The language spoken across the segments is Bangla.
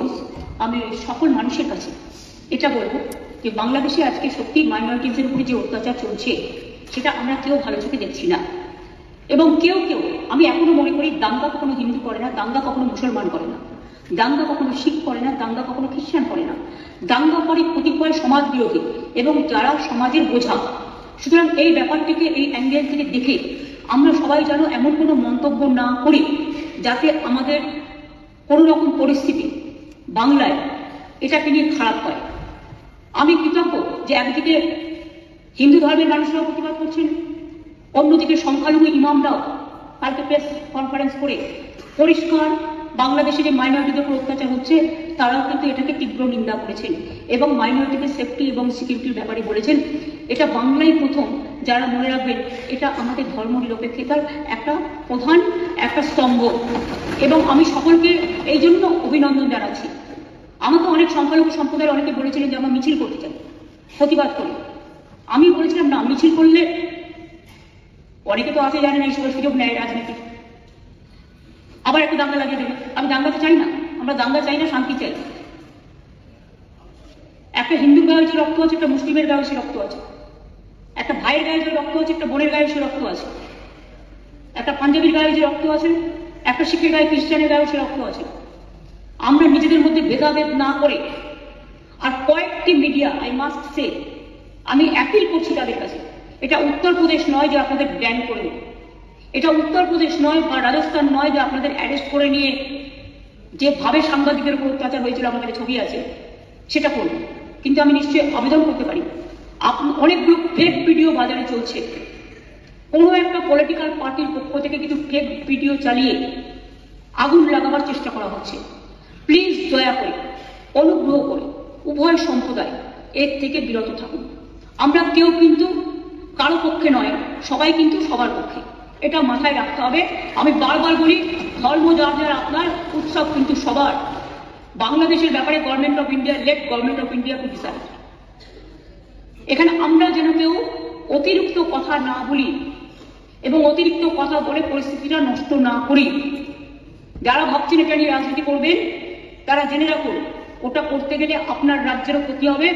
মানুষ, আমি সকল মানুষের কাছে এটা বলবো যে বাংলাদেশে আজকে সত্যি মাইনরিটিসের উপরে যে অত্যাচার চলছে সেটা আমরা কেউ ভালো চোখে দেখছি না। এবং কেউ আমি এখনো মনে করি দাঙ্গা কখনো হিন্দু করে না, দাঙ্গা কখনো মুসলমান করে না, দাঙ্গা কখনো শিখ করে না, দাঙ্গা কখনো খ্রিস্টান করে না। দাঙ্গা করে কতিপয় সমাজ বিরোধী এবং যারা সমাজের বোঝা। সুতরাং এই ব্যাপারটিকে এই অ্যাঙ্গেল থেকে দেখে আমরা সবাই যেন এমন কোনো মন্তব্য না করি যাতে আমাদের কোনো রকম পরিস্থিতি বাংলায় এটাকে নিয়ে খারাপ হয়। আমি কৃতজ্ঞ যে একদিকে হিন্দু ধর্মের মানুষরাও প্রতিবাদ করছেন, অন্যদিকে সংখ্যালঘু ইমামরাও কালকে প্রেস কনফারেন্স করে পরিষ্কার বাংলাদেশে যে মাইনরিটিদের উপর অত্যাচার হচ্ছে তারাও কিন্তু এটাকে তীব্র নিন্দা করেছেন এবং মাইনরিটিদের সেফটি এবং সিকিউরিটির ব্যাপারে বলেছেন। এটা বাংলায় প্রথম, যারা মনে রাখবেন এটা আমাদের ধর্ম নিরপেক্ষতার একটা প্রধান একটা স্তম্ভ এবং আমি সকলকে এই জন্য অভিনন্দন জানাচ্ছি। আমাকে অনেক সংখ্যালঘু সম্প্রদায়ের অনেকে বলেছিলেন যে আমরা মিছিল করতে চাই, প্রতিবাদ করি। আমি বলেছিলাম না, মিছিল করলে অনেকে তো আছে জানে না, এই সুযোগ নেয় রাজনীতি, আবার একটু দাঙ্গা লাগিয়ে দেবে। আমি দাঙ্গাতে চাই না, আমরা দাঙ্গা চাই না, শান্তি চাই। একটা হিন্দুর গায়ে যে রক্ত আছে, একটা মুসলিমের গায়ে সে রক্ত আছে, একটা ভাইয়ের গায়ে যে রক্ত আছে, একটা বোনের গায়ে সে রক্ত আছে, একটা পাঞ্জাবির গায়ে যে রক্ত আছে, একটা শিখের গায়ে খ্রিস্টানের গায়ে সে রক্ত আছে। আমরা নিজেদের মধ্যে ভেদাভেদ না করে, আর কয়েকটি মিডিয়া আই মাস্ট সে, আমি অ্যাপিল করছি তাদের কাছে, এটা উত্তরপ্রদেশ নয় যে আপনাদের ব্যান করে দেবে, এটা উত্তরপ্রদেশ নয় বা রাজস্থান নয় যে আপনাদের অ্যারেস্ট করে নিয়ে যেভাবে সাংবাদিকের উপর অত্যাচার হয়েছিল আমাদের ছবি আছে সেটা করব। কিন্তু আমি নিশ্চয়ই আবেদন করতে পারি, অনেকগুলো ফেক ভিডিও বাজারে চলছে, কোনো একটা পলিটিক্যাল পার্টির পক্ষ থেকে কিছু ফেক ভিডিও চালিয়ে আগুন লাগাবার চেষ্টা করা হচ্ছে। প্লিজ দয়া করে, অনুগ্রহ করে উভয় সম্প্রদায় এর থেকে বিরত থাকুন। আমরা কেউ কিন্তু কারো পক্ষে নয়, সবাই কিন্তু সবার পক্ষে, এটা মাথায় রাখতে হবে। আমি বারবার বলি, ধর্ম যার যার আপনার, উৎসব কিন্তু সবার। বাংলাদেশের ব্যাপারে government of India, late government of India to decide. এখানে আমরা যেন কেউ অতিরিক্ত কথা না বলি এবং অতিরিক্ত কথা বলে পরিস্থিতিটা নষ্ট না করি। যারা ভাবছেন এটা নিয়ে রাজনীতি করবেন তারা জেনে রাখুন, ওটা করতে গেলে আপনার রাজ্যেরও ক্ষতি হবে,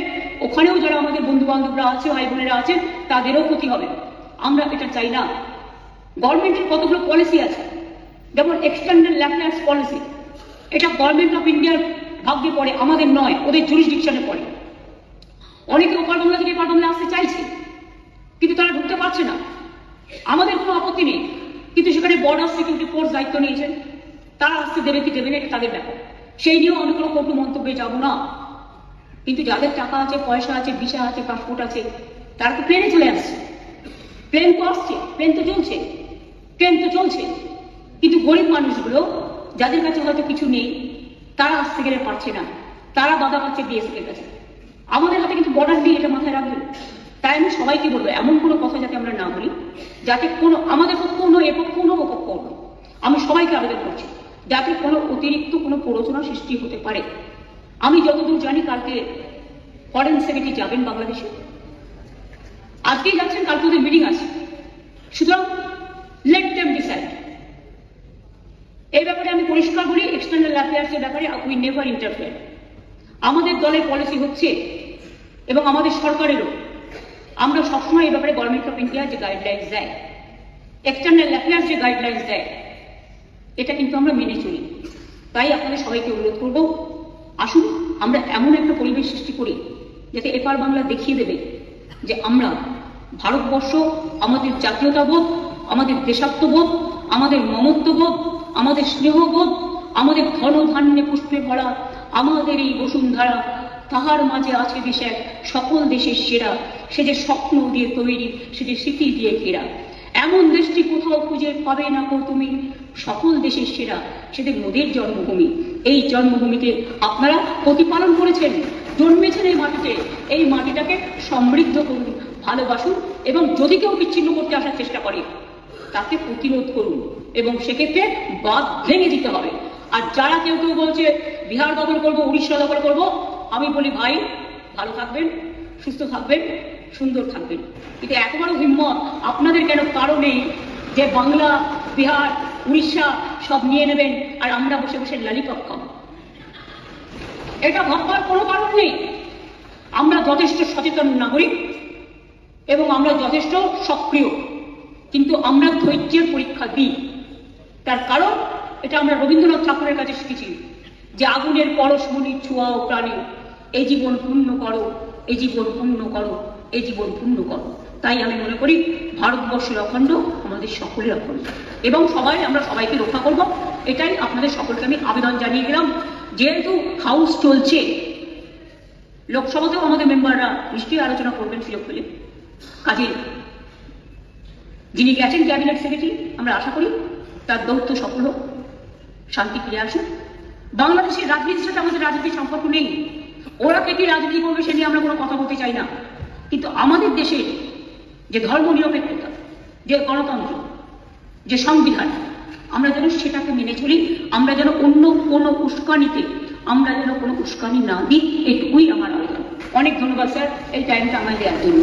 ওখানেও যারা আমাদের বন্ধু বান্ধবরা আছে, ভাই বোনেরা আছে, তাদেরও ক্ষতি হবে। আমরা এটা চাই না। গভর্নমেন্টের কতগুলো পলিসি আছে, যেমন এক্সটার্নাল অ্যাফেয়ার্স পলিসি, এটা গভর্নমেন্ট অফ ইন্ডিয়ার ভাগ্যে পড়ে, আমাদের নয়, ওদের জুরিসডিকশনে পড়ে। অনেকে ওপার বাংলা থেকে এপার বাংলা আসতে চাইছে কিন্তু তারা ঢুকতে পারছে না। আমাদের কোনো আপত্তি নেই, কিন্তু সেখানে বর্ডার সিকিউরিটি ফোর্স দায়িত্ব নিয়েছেন, তারা আসতে দেবে কি দেবে না এটা তাদের ব্যাপার, সেই নিয়েও আমি কোনো কটু মন্তব্যে যাবো না। কিন্তু যাদের টাকা আছে, পয়সা আছে, ভিসা আছে, পাসপোর্ট আছে, তারা তো প্লেনে চলে আসছে। প্লেন তো আসছে, প্লেন তো চলছে, ট্রেন তো চলছে, কিন্তু গরিব মানুষগুলো যাদের কাছে হয়তো কিছু নেই তারা আসতে গেলে পারছে না, তারা বাধা পাচ্ছে বিএসএফ এর কাছে। আমাদের হাতে কিন্তু বর্ডার নেই, এটা মাথায় রাখবেন। তাই আমি সবাইকে বলবো, এমন কোনো কথা যাতে আমরা না বলি যাতে কোনো আমাদের পক্ষও নয়, এ পক্ষও নয়, ও পক্ষও নয়। আমি সবাইকে আবেদন করছি যাতে কোনো অতিরিক্ত কোনো প্ররোচনা সৃষ্টি হতে পারে। আমি যতদূর জানি কালকে ফরেন সেক্রেটারি যাবেন বাংলাদেশে, আজকেই যাচ্ছেন, কালকে ওদের মিটিং আছে। সুতরাং লেট দেম ডিসাইড। এই ব্যাপারে আমি পরিষ্কার বলি, এক্সটার্নাল অ্যাফেয়ার্স এর ব্যাপারে উই নেভার ইন্টারফেয়ার। আমাদের দলের পলিসি হচ্ছে এবং আমাদের সরকারেরও, আমরা সবসময় এই ব্যাপারে গভর্নমেন্ট অফ ইন্ডিয়া যে গাইডলাইন্স দেয়, এক্সটার্নাল অ্যাফেয়ার্স যে গাইডলাইন্স দেয়, এটা কিন্তু আমরা মেনে চলি। তাই আপনাদের সবাইকে অনুরোধ করব, আসুন আমরা এমন একটা পরিবেশ সৃষ্টি করি যাতে এপার বাংলা দেখিয়ে দেবে যে আমরা ভারতবর্ষ, আমাদের জাতীয়তাবোধ, আমাদের দেশাত্মবোধ, আমাদের মমত্ববোধ, আমাদের স্নেহবোধ, আমাদের ধন ধান্যে পুষ্পে ভরা আমাদের এই বসুন্ধরা, তাহার মাঝে আছে দেশ এক সকল দেশের সেরা, সে যে স্বপ্ন দিয়ে তৈরি, সে যে স্মৃতি দিয়ে ঘেরা। এমন দেশটি কোথাও খুঁজে পাবে না কো তুমি, সকল দেশের সেরা, সেদের মোদের জন্মভূমি। এই জন্মভূমিকে আপনারা প্রতিপালন করেছেন, জন্মেছেন এই মাটিতে, এই মাটিটাকে সমৃদ্ধ করুন, ভালোবাসুন এবং যদি কেউ বিচ্ছিন্ন করতে আসার চেষ্টা করে তাকে প্রতিরোধ করুন এবং সেক্ষেত্রে বাঁধ ভেঙে দিতে হবে। আর যারা কেউ কেউ বলছে বিহার দখল করবো, উড়িষ্যা দখল করবো, আমি বলি ভাই ভালো থাকবেন, সুস্থ থাকবেন, সুন্দর থাকবেন, কিন্তু এত বড় হিম্মত আপনাদের কেন? কারণ নেই যে বাংলা, বিহার, উড়িষ্যা সব নিয়ে নেবেন আর আমরা বসে বসে লালিপপ খাবো। এটা ভাববার কোনো কারণ নেই। আমরা যথেষ্ট সচেতন নাগরিক এবং আমরা যথেষ্ট সক্রিয়, কিন্তু আমরা ধৈর্যের পরীক্ষা দিই। তার কারণ এটা আমরা রবীন্দ্রনাথ ঠাকুরের কাছে শিখেছি যে আগুনের পরশমণির ছোঁয়াও প্রাণী, এই জীবন পূর্ণ করো, এই জীবন পূর্ণ করো, এই জীবন পূর্ণ করো। তাই আমি মনে করি ভারতবর্ষের অখণ্ড আমাদের সকলের অখণ্ড, এবং আমরা সবাইকে রক্ষা করব। এটাই আপনাদের সকলকে আমি আবেদন জানিয়ে গেলাম। যেহেতু হাউস চলছে, লোকসভাতেও আমাদের মেম্বাররা নিশ্চয়ই আলোচনা করবেন সুযোগ পেলে। কাজে যিনি গেছেন ক্যাবিনেট সেক্রেটারি, আমরা আশা করি তার দৌত্য সফল হোক, শান্তি ফিরে আসুক। বাংলাদেশের রাজনীতির সাথে আমাদের রাজনীতির সম্পর্ক নেই, ওরা কে কি রাজনীতি করবে সে নিয়ে আমরা কোনো কথা বলতে চাই না। কিন্তু আমাদের দেশের যে ধর্ম নিরপেক্ষতা, যে গণতন্ত্র, যে সংবিধান, আমরা যেন সেটাকে মেনে চলি। আমরা যেন অন্য কোনো উস্কানিতে আমরা যেন কোনো উস্কানি না দিই, এটুকুই আমার আবেদন। অনেক ধন্যবাদ স্যার এই টাইমটা আমায় দেওয়ার জন্য।